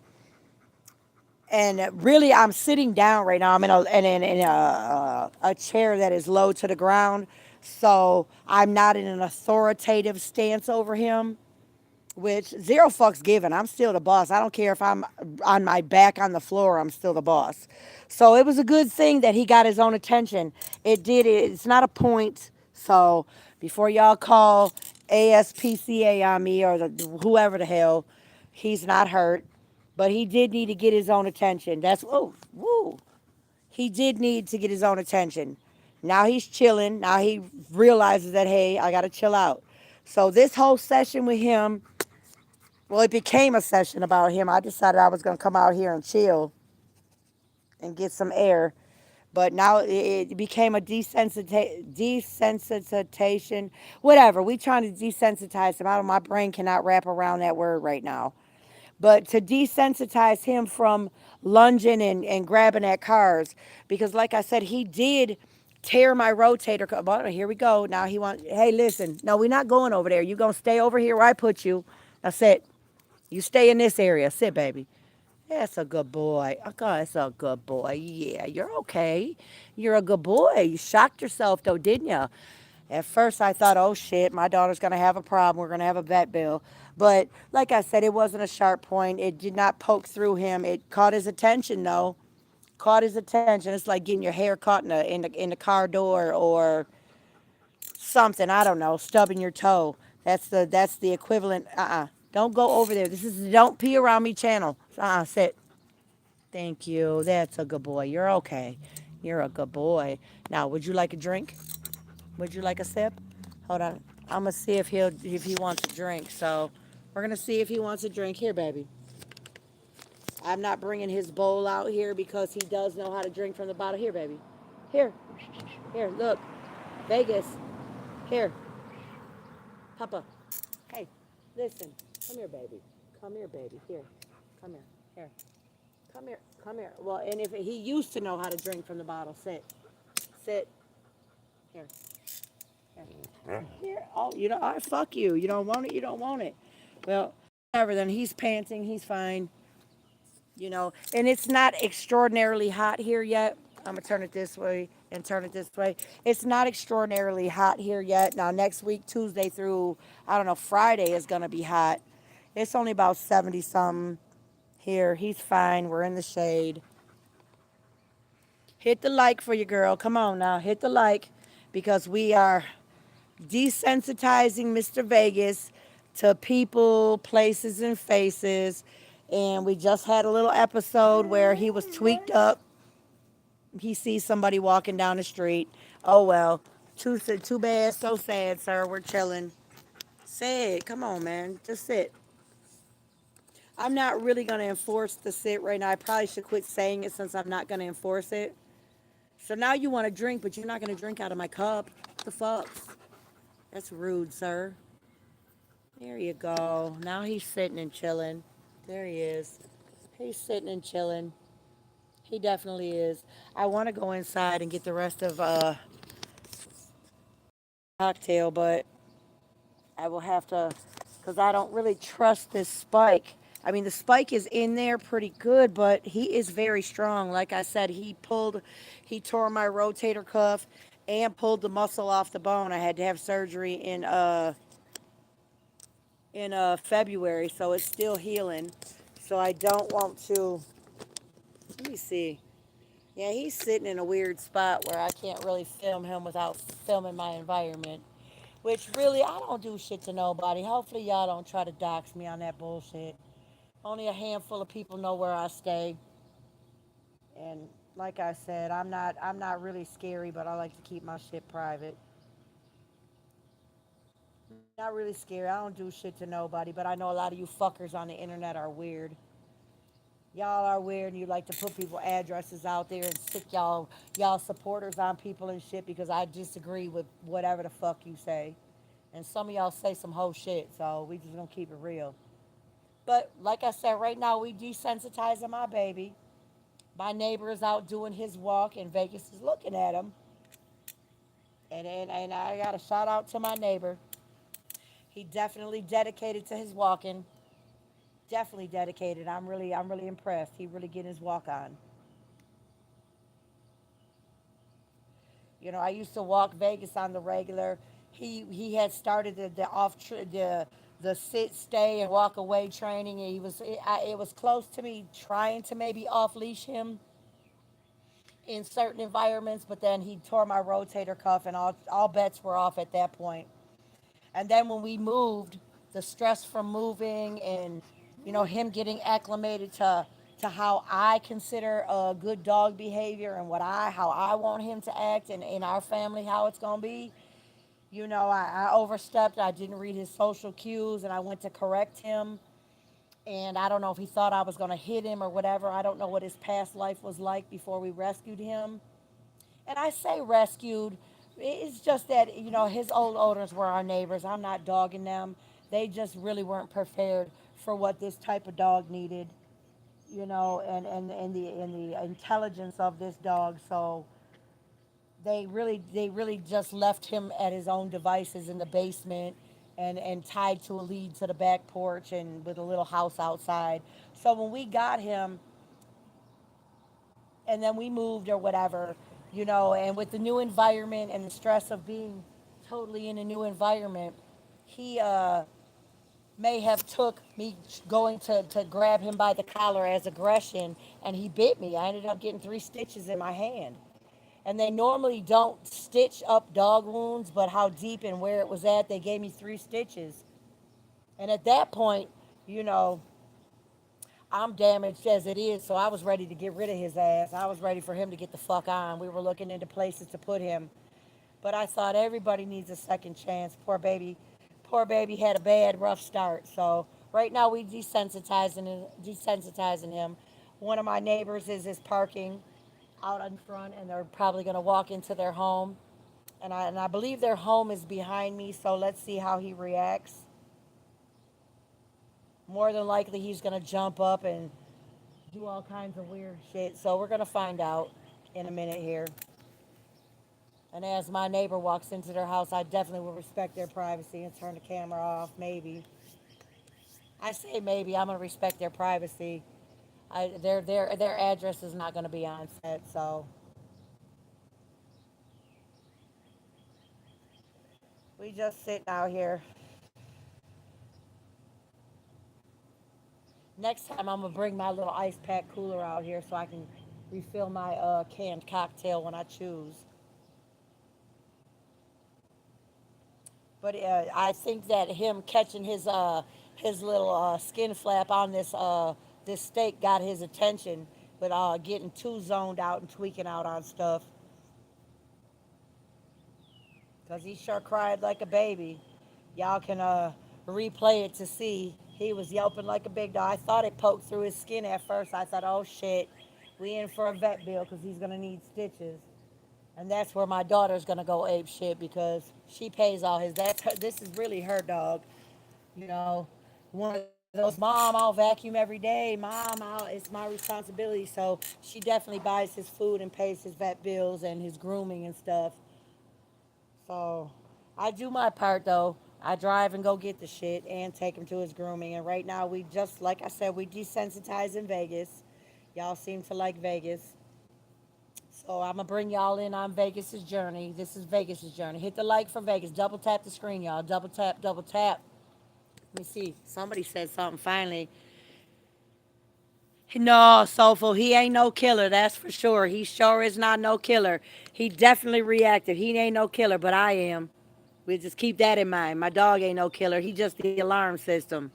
And really, I'm sitting down right now. I'm in a chair that is low to the ground, so I'm not in an authoritative stance over him. Which, zero fucks given. I'm still the boss. I don't care if I'm on my back on the floor. I'm still the boss. So it was a good thing that he got his own attention. It did. It's not a point. So before y'all call ASPCA on me, or whoever the hell, he's not hurt. But he did need to get his own attention. Woo. He did need to get his own attention. Now he's chilling. Now he realizes that, hey, I got to chill out. So this whole session with him, well, it became a session about him. I decided I was going to come out here and chill and get some air. But now it became a desensitization, whatever. We trying to desensitize him. My brain cannot wrap around that word right now. But to desensitize him from lunging and grabbing at cars. Because like I said, he did tear my rotator cuff. Well, here we go. Now hey, listen. No, we're not going over there. You're going to stay over here where I put you. Now sit. You stay in this area. Sit, baby. That's a good boy. Oh, God, that's a good boy. Yeah, you're okay. You're a good boy. You shocked yourself, though, didn't you? At first, I thought, oh, shit, my daughter's going to have a problem. We're going to have a vet bill. But like I said, it wasn't a sharp point. It did not poke through him. It caught his attention, though. Caught his attention. It's like getting your hair caught in the car door, or something. I don't know. Stubbing your toe. That's the equivalent. Don't go over there. This is don't pee around me channel. Sit. Thank you. That's a good boy. You're okay. You're a good boy. Now, would you like a drink? Would you like a sip? Hold on. I'm gonna see if he wants a drink. So we're gonna see if he wants a drink. Here, baby. I'm not bringing his bowl out here because he does know how to drink from the bottle. Here, baby. Here. Here. Look. Vegas. Here. Papa. Hey. Listen. Come here, baby. Come here, baby. Here. Come here. Here. Come here. Come here. Well, and if he used to know how to drink from the bottle, sit. Sit. Here. Here. Here. Oh, fuck you. You don't want it. You don't want it. Well, whatever. Then he's panting. He's fine. And it's not extraordinarily hot here yet. I'm gonna turn it this way and turn it this way. It's not extraordinarily hot here yet. Now next week, Tuesday through, I don't know, Friday is gonna be hot. It's only about 70 something here. He's fine. We're in the shade. Hit the like for your girl. Come on now, hit the like, because we are desensitizing Mr. Vegas to people, places, and faces. And we just had a little episode where he was tweaked up. He sees somebody walking down the street. Oh well, too bad, so sad, sir. We're chilling. Sit. Come on, man. Just sit. I'm not really gonna enforce the sit right now. I probably should quit saying it since I'm not gonna enforce it. So now you want to drink, but you're not gonna drink out of my cup. What the fuck? That's rude, sir. There you go. Now he's sitting and chilling. There he is. He's sitting and chilling. He definitely is. I want to go inside and get the rest of cocktail, but I will have to, because I don't really trust this spike. I mean, the spike is in there pretty good, but he is very strong. Like I said, he tore my rotator cuff and pulled the muscle off the bone. I had to have surgery in February, so it's still healing. So I don't want to. Let me see. Yeah, he's sitting in a weird spot where I can't really film him without filming my environment. Which really, I don't do shit to nobody. Hopefully, y'all don't try to dox me on that bullshit. Only a handful of people know where I stay, and like I said, I'm not really scary, but I like to keep my shit private. Not really scary. I don't do shit to nobody, but I know a lot of you fuckers on the internet are weird. Y'all are weird, and you like to put people addresses out there and stick y'all supporters on people and shit because I disagree with whatever the fuck you say. And some of y'all say some whole shit, so we just gonna keep it real. But like I said, right now we desensitizing my baby. My neighbor is out doing his walk, and Vegas is looking at him. And I got a shout out to my neighbor. He definitely dedicated to his walking. Definitely dedicated. I'm really impressed. He really getting his walk on. You know, I used to walk Vegas on the regular. He had started the sit, stay, and walk away training. And it was close to me trying to maybe off leash him in certain environments, but then he tore my rotator cuff, and all bets were off at that point. And then when we moved, the stress from moving and him getting acclimated to how I consider a good dog behavior and how I want him to act and in our family how it's gonna be. I overstepped. I didn't read his social cues, and I went to correct him. And I don't know if he thought I was gonna hit him or whatever. I don't know what his past life was like before we rescued him. And I say rescued. It's just that his old owners were our neighbors. I'm not dogging them. They just really weren't prepared for what this type of dog needed. And the intelligence of this dog. So they really just left him at his own devices in the basement, and tied to a lead to the back porch and with a little house outside. So when we got him, and then we moved or whatever, and with the new environment and the stress of being totally in a new environment, he may have took me going to grab him by the collar as aggression, and he bit me. I ended up getting 3 stitches in my hand. And they normally don't stitch up dog wounds, but how deep and where it was at, they gave me 3 stitches. And at that point, you know, I'm damaged as it is, so I was ready to get rid of his ass. I was ready for him to get the fuck on. We were looking into places to put him. But I thought everybody needs a second chance. Poor baby had a bad, rough start. So right now we desensitizing him. One of my neighbors is parking out in front, and they're probably going to walk into their home. And I believe their home is behind me, so let's see how he reacts. More than likely, he's going to jump up and do all kinds of weird shit. So we're going to find out in a minute here. And as my neighbor walks into their house, I definitely will respect their privacy and turn the camera off, maybe. I say maybe. I'm going to respect their privacy. Their address is not going to be on set, so we just sitting out here. Next time, I'm going to bring my little ice pack cooler out here so I can refill my canned cocktail when I choose. But I think that him catching his little skin flap on this steak got his attention, but getting too zoned out and tweaking out on stuff, cause he sure cried like a baby. Y'all can replay it to see. He was yelping like a big dog. I thought it poked through his skin at first. I thought, oh shit, we in for a vet bill because he's gonna need stitches. And that's where my daughter's gonna go ape shit because she pays all his. That's her. This is really her dog. You know, one of those, mom, I'll vacuum every day. Mom, it's my responsibility. So she definitely buys his food and pays his vet bills and his grooming and stuff. So I do my part though. I drive and go get the shit and take him to his grooming. And right now we just, like I said, we desensitize in Vegas. Y'all seem to like Vegas. So I'm gonna bring y'all in on Vegas's journey. This is Vegas's journey. Hit the like for Vegas. Double tap the screen, y'all. Double tap, double tap. Let me see. Somebody said something finally. No, Soulful, he ain't no killer, that's for sure. He sure is not no killer. He definitely reactive. He ain't no killer, but I am. We just keep that in mind. My dog ain't no killer. He just the alarm system.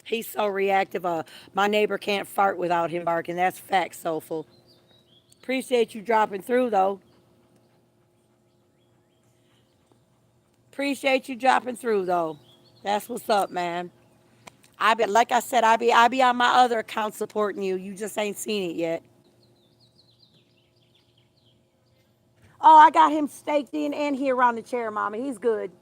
He's so reactive. My neighbor can't fart without him barking. That's fact, Soulful. Appreciate you dropping through though. Appreciate you dropping through though. That's what's up, man. I be like I said, I be on my other account supporting you. You just ain't seen it yet. Oh, I got him staked in and here around the chair, Mama. He's good.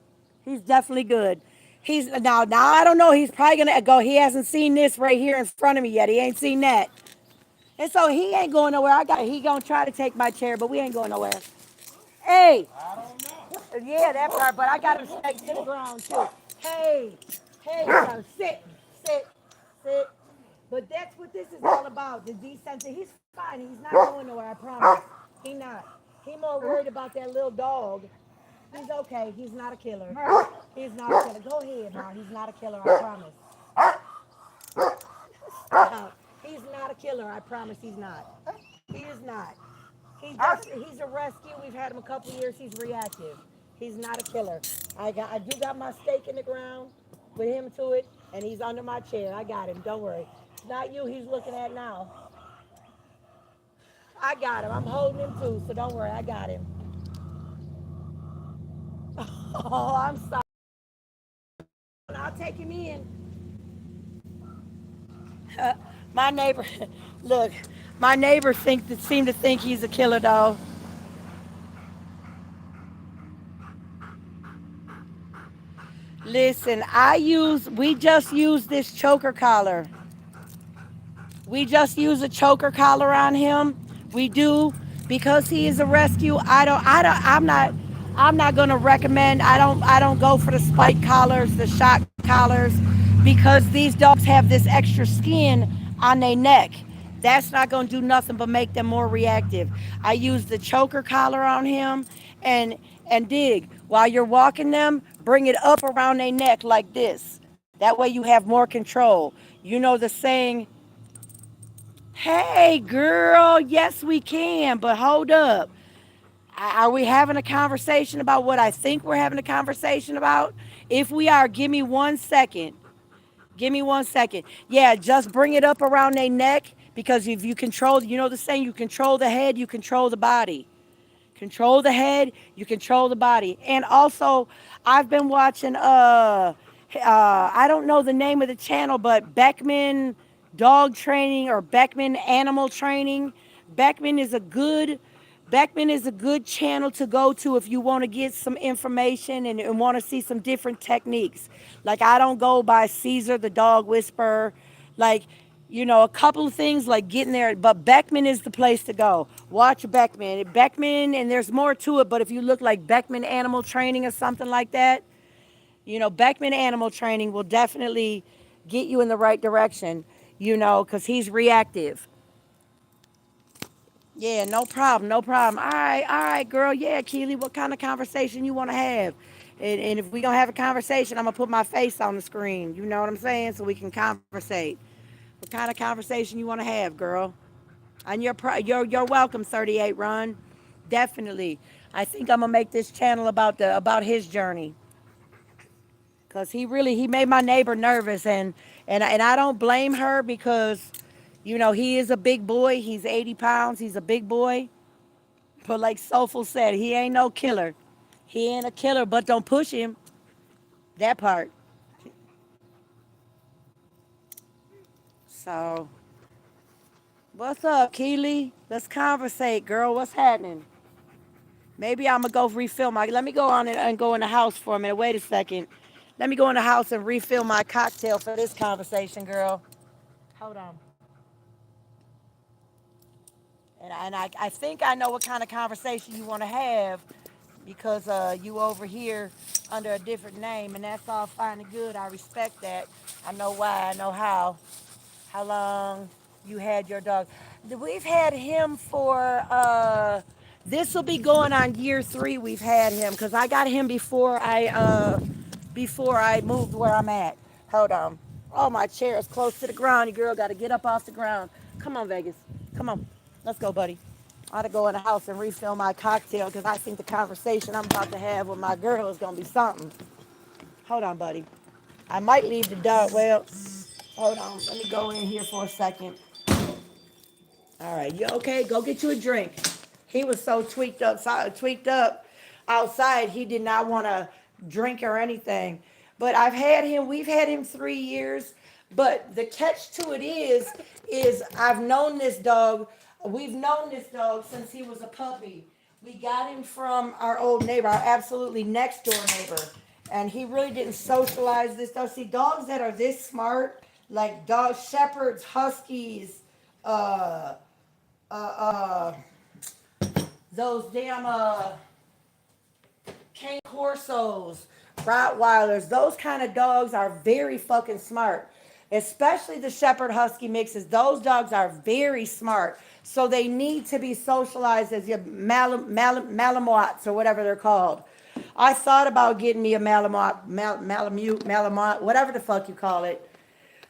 He's definitely good. He's now I don't know. He's probably gonna go. He hasn't seen this right here in front of me yet. He ain't seen that. And so he ain't going nowhere. He gonna try to take my chair, but we ain't going nowhere. Hey, yeah, that part. But I got him staked to the ground too. Hey, hey, son, sit, sit. But that's what this is all about. The desensitization. He's fine. He's not going nowhere. I promise. He not. He more worried about that little dog. He's okay. He's not a killer. He's not a killer. Go ahead, Mom. He's not a killer. I promise. He's not a killer. I promise he's not. He is not. He's a rescue. We've had him a couple years. He's reactive. He's not a killer. I do got my stake in the ground with him to it, and he's under my chair. I got him. Don't worry. It's not you he's looking at now. I got him. I'm holding him too, so don't worry. I got him. Oh, I'm sorry. I'll take him in. My neighbor, look, my neighbor seem to think he's a killer dog. Listen, we just use this choker collar. We just use a choker collar on him. We do because he is a rescue. I'm not going to recommend. I don't go for the spike collars, the shock collars, because these dogs have this extra skin on their neck. That's not going to do nothing but make them more reactive. I use the choker collar on him and dig while you're walking them. Bring it up around their neck like this. That way you have more control. You know the saying, hey, girl, yes, we can, but hold up. Are we having a conversation about what I think we're having a conversation about? If we are, give me 1 second. Give me 1 second. Yeah, just bring it up around their neck because if you control, you know the saying, you control the head, you control the body. Control the head, you control the body. And also, I've been watching I don't know the name of the channel, but Beckman dog training or Beckman animal training. Beckman is a good Beckman is a good channel to go to if you want to get some information and want to see some different techniques. Like I don't go by Caesar the dog whisperer. Like, you know, a couple of things like getting there, but Beckman is the place to go. Watch Beckman. Beckman, and there's more to it, but if you look like Beckman Animal Training or something like that, you know, Beckman Animal Training will definitely get you in the right direction, you know, because he's reactive. Yeah, no problem, no problem. All right, girl. Yeah, Keely, what kind of conversation you want to have? And if we gonna have a conversation, I'm gonna put my face on the screen. You know what I'm saying? So we can conversate. What kind of conversation you want to have, girl? And you're welcome, 38 Run. Definitely. I think I'm gonna make this channel about his journey. Cause he made my neighbor nervous, and I don't blame her because, he is a big boy. He's 80 pounds. He's a big boy. But like Soulful said, he ain't no killer. He ain't a killer, but don't push him. That part. So, what's up, Keely? Let's conversate, girl. What's happening? Maybe I'm gonna go refill my. Let me go on and go in the house for a minute. Wait a second. Let me go in the house and refill my cocktail for this conversation, girl. Hold on. And I think I know what kind of conversation you want to have because you over here under a different name, and that's all fine and good. I respect that. I know why. I know how. How long you had your dog? We've had him for. This will be going on year 3. We've had him because I got him before I moved where I'm at. Hold on. Oh, my chair is close to the ground. You girl got to get up off the ground. Come on, Vegas. Come on. Let's go, buddy. I ought to go in the house and refill my cocktail because I think the conversation I'm about to have with my girl is going to be something. Hold on, buddy. I might leave the dog. Well, hold on. Let me go in here for a second. All right. You okay? Go get you a drink. He was so tweaked up outside. He did not want to drink or anything. But we've had him 3 years. But the catch to it is I've known this dog. We've known this dog since he was a puppy. We got him from our old neighbor, our absolutely next door neighbor. And he really didn't socialize this dog. See, dogs that are this smart, like dogs, shepherds, huskies, uh, uh, uh, those damn cane corsos, Rottweilers, those kind of dogs are very fucking smart. Especially the shepherd husky mixes. Those dogs are very smart. So they need to be socialized as your Malamuts or whatever they're called. I thought about getting me a Malamute, whatever the fuck you call it.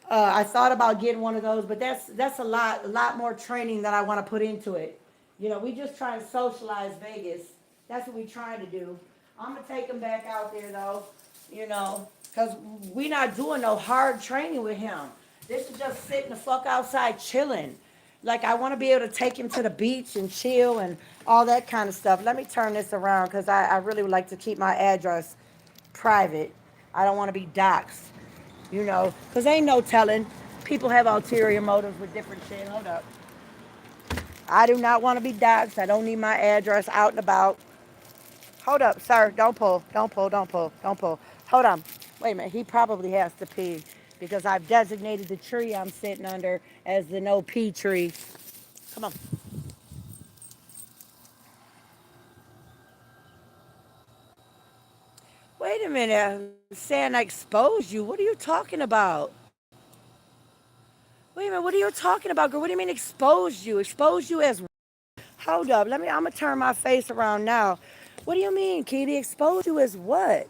I thought about getting one of those, but that's a lot more training that I want to put into it. We just try and socialize Vegas. That's what we trying to do. I'm gonna take him back out there though, because we not doing no hard training with him. This is just sitting the fuck outside chilling. Like I want to be able to take him to the beach and chill and all that kind of stuff. Let me turn this around because I really would like to keep my address private. I don't want to be doxxed, because ain't no telling. People have ulterior motives with different shit. Hold up. I do not want to be doxxed. I don't need my address out and about. Hold up, sir. Don't pull. Don't pull. Don't pull. Don't pull. Hold on. Wait a minute. He probably has to pee because I've designated the tree I'm sitting under as the no pee tree. Come on. Wait a minute. I'm saying I exposed you. What are you talking about? Wait a minute. What are you talking about, girl? What do you mean exposed you? Exposed you as hold up. I'm gonna turn my face around now. What do you mean, Kitty? Exposed you as what?